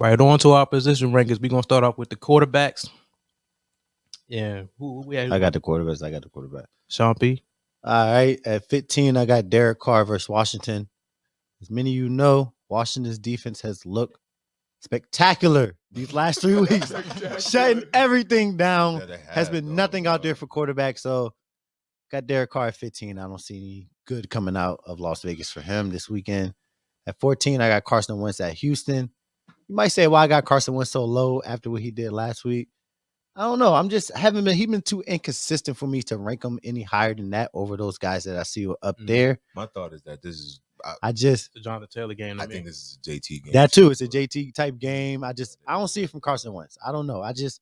Right on to our position rankings. We're gonna start off with the quarterbacks. Yeah, who we had? I got the quarterback. Sean P. All right. At 15, I got Derek Carr versus Washington. As many of you know, Washington's defense has looked spectacular these last 3 weeks. Shutting everything down. Has been nothing out there for quarterback. So got Derek Carr at 15. I don't see any good coming out of Las Vegas for him this weekend. At 14, I got Carson Wentz at Houston. You might say, why I got Carson Wentz so low after what he did last week? I don't know. I'm just he's been too inconsistent for me to rank him any higher than that over those guys that I see up there. My thought is that this is the Jonathan Taylor game. I think this is a JT game. That too. It's a JT type game. I don't see it from Carson Wentz. I don't know. The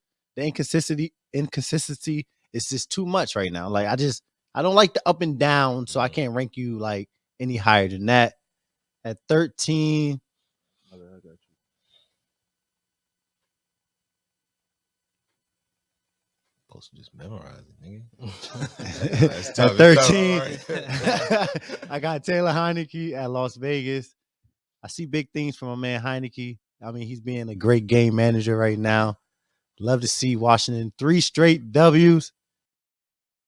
inconsistency is just too much right now. Like I don't like the up and down, so I can't rank you like any higher than that. At 13. I got you. Supposed to just memorize it, nigga. At 13, I got Taylor Heineke at Las Vegas. I see big things from my man Heineke. I mean, he's being a great game manager right now. Love to see Washington 3 straight W's.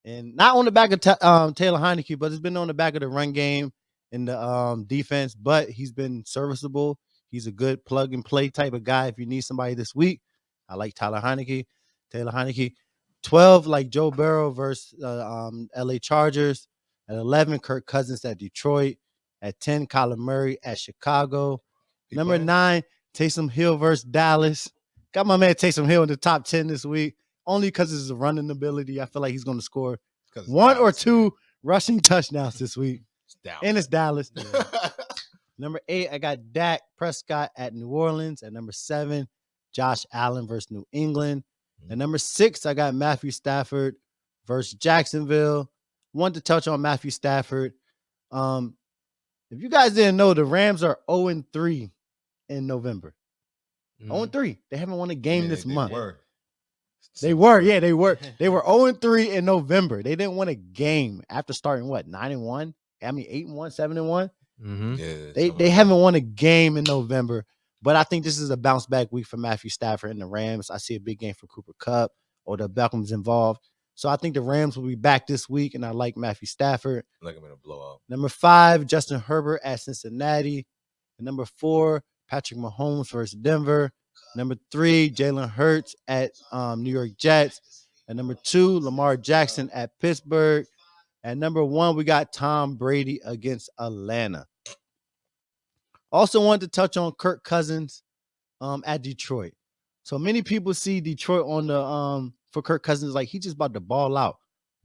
And not on the back of Taylor Heineke, but it's been on the back of the run game and the defense. But he's been serviceable. He's a good plug-and-play type of guy. If you need somebody this week, I like Taylor Heineke. 12, like Joe Burrow versus LA Chargers. At 11, Kirk Cousins at Detroit. At 10, Kyler Murray at Chicago. Number 9, Taysom Hill versus Dallas. Got my man Taysom Hill in the top 10 this week, only because of his running ability. I feel like he's going to score 1 or 2 rushing touchdowns this week. It's Dallas. Yeah. Number 8, I got Dak Prescott at New Orleans. At number 7, Josh Allen versus New England. At number 6, I got Matthew Stafford versus Jacksonville. Want to touch on Matthew Stafford. If you guys didn't know, the Rams are 0-3 in November. 0-3. They haven't won a game this month. They were 0-3 in November. They didn't win a game after starting 9-1? I mean 8-1, 7-1. Mm-hmm. Yeah, they haven't won a game in November. But I think this is a bounce back week for Matthew Stafford and the Rams. I see a big game for Cooper Kupp or the Beckham's involved. So I think the Rams will be back this week, and I like Matthew Stafford. I like him in a blowout. Number 5, Justin Herbert at Cincinnati. And number 4, Patrick Mahomes versus Denver. Number 3, Jalen Hurts at New York Jets. And number 2, Lamar Jackson at Pittsburgh. And number 1, we got Tom Brady against Atlanta. Also wanted to touch on Kirk Cousins at Detroit. So many people see Detroit on the for Kirk Cousins like he's just about to ball out.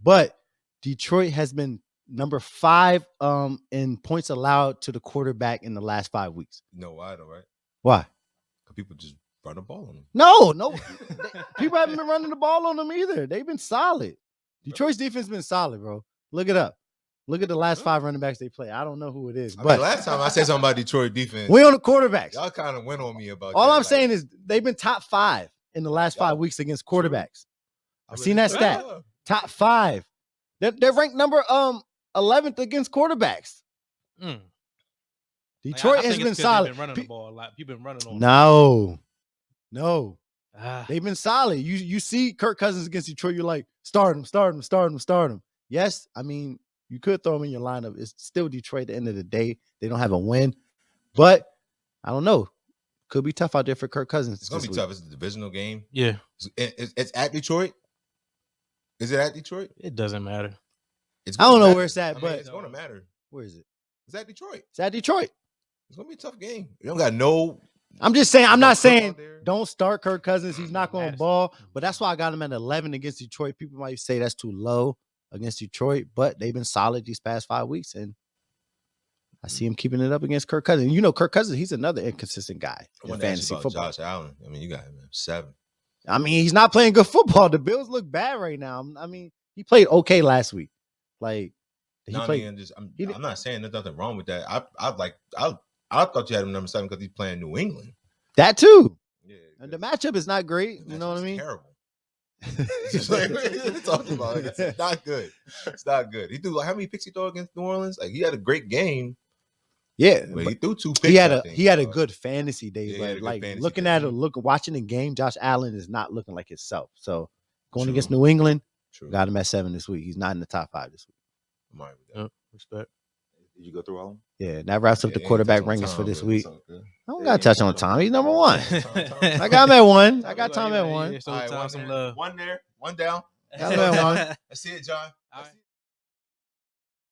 But Detroit has been number 5 in points allowed to the quarterback in the last 5 weeks. You know why though, right? Why? Because people just run the ball on them. No. People haven't been running the ball on them either. They've been solid. Detroit's defense has been solid, bro. Look it up. Look at the last 5 running backs they play. I don't know who it is. But last time I said something about Detroit defense, we on the quarterbacks. Y'all kind of went on me about all that. I'm saying is they've been top 5 in the last 5 weeks against quarterbacks. I've seen that stat. Top 5. They're ranked number 11th against quarterbacks. Detroit has been solid. They've been running the ball a lot. You've been running on. No. They've been solid. You see Kirk Cousins against Detroit, you're like, start him. Yes, I mean, you could throw him in your lineup. It's still Detroit at the end of the day. They don't have a win. But I don't know. Could be tough out there for Kirk Cousins. It's going to be tough. It's a divisional game. Yeah. It's at Detroit. Is it at Detroit? It doesn't matter. I don't know where it's at, but it's going to matter. Where is it? It's at Detroit. It's at Detroit. It's going to be a tough game. You don't got no. I'm just saying, I'm not saying don't start Kirk Cousins. He's not going to ball. But that's why I got him at 11 against Detroit. People might say that's too low against Detroit, but they've been solid these past 5 weeks. And I see him keeping it up against Kirk Cousins. You know, Kirk Cousins, he's another inconsistent guy in fantasy football. Josh Allen. I mean, you got him at 7. I mean, he's not playing good football. The Bills look bad right now. I mean, he played okay last week. Like, I'm not saying there's nothing wrong with that. I thought you had him number 7 because he's playing New England. That too. Yeah. And the matchup is not great. You know what I mean? Terrible. Just like we're talking about, it's not good. It's not good. He threw how many picks he threw against New Orleans? Like he had a great game. Yeah, But but he threw 2 picks. he had I a think, he had a good fantasy day, Yeah, he had a but good like fantasy looking day. at it, watching the game, Josh Allen is not looking like himself. So going True. against New England, True. got him at 7 this week. He's not in the top 5 this week. I'm all right with that. Yep, respect. Did you go through all of them? Yeah, that wraps up Yeah, the he ain't quarterback touch on rankings for Tom, this but week. it's all good. I don't Yeah, got he to touch ain't on touch on Tom. He's Tom. number 1. Tom. I got him at 1. I Tom, got Tom at 1. So All right, Tom one some there, love. one there, one down. Got him at 1. I see it, John. All right.